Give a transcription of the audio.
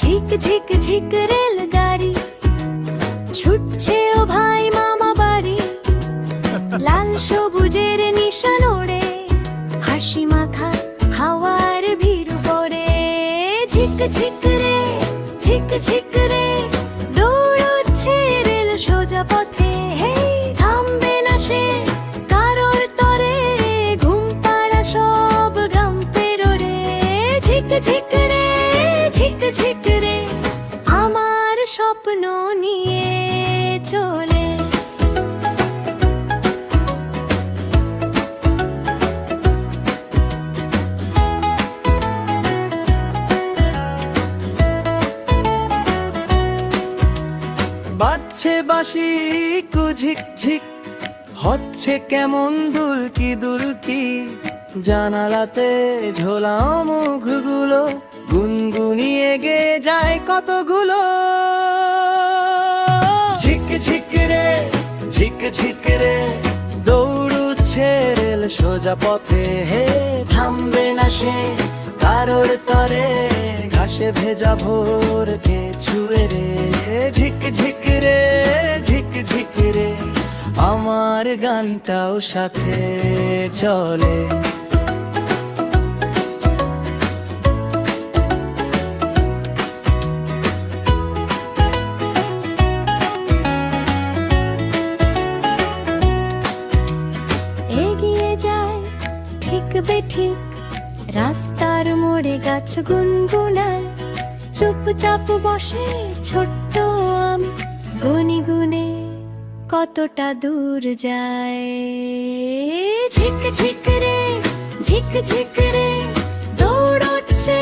ঝিক ঝিক ঝিক রেলগাড়ি ছুটছে ও ভাই মামা বাড়ি। লাল সবুজের নিশান ওড়ে, হাসি মাখা হাওয়ার ভিড় পড়ে। ঝিক ঝিক রে, ঝিক ঝিক রে, দৌড়চ্ছে রেল সোজা পথে। হে থামবে না সে কারোর তরে, ঘুম পাড়া সব গ্রাম পেরোরে। ঝিক ঝিক রে, ঝিক ঝিক রে, আমার স্বপ্ন নিয়ে চলে। বাজছে বাঁশি কুঝিক ঝিক, হচ্ছে কেমন দুলকি দুলকি। জানালাতে ঝোলা মুখগুলো গুনগুনিয়ে গে যায় কতগুলো। ঝিক ঝিক রে, ঝিক ঝিক রে, দৌড়ুচ্ছে রেল সোজা পথে। হে থামবে না সে কারোর তরে, ঘাসে ভেজা ভোরকে ছুঁয়ে রে। ঝিক ঝিক রে, ঝিক ঝিক রে, আমার গানটাও সাথে চলে। এগিয়ে যায় ঠিক বেঠিক, রাস্তার মোড়ে গাছ গুনগুনায়। চুপচাপ বসে ছোট্ট আমি, গুনে গুনে কতটা দূর যায়। ঝিক ঝিক রে, ঝিক ঝিক রে, দৌড়চ্ছে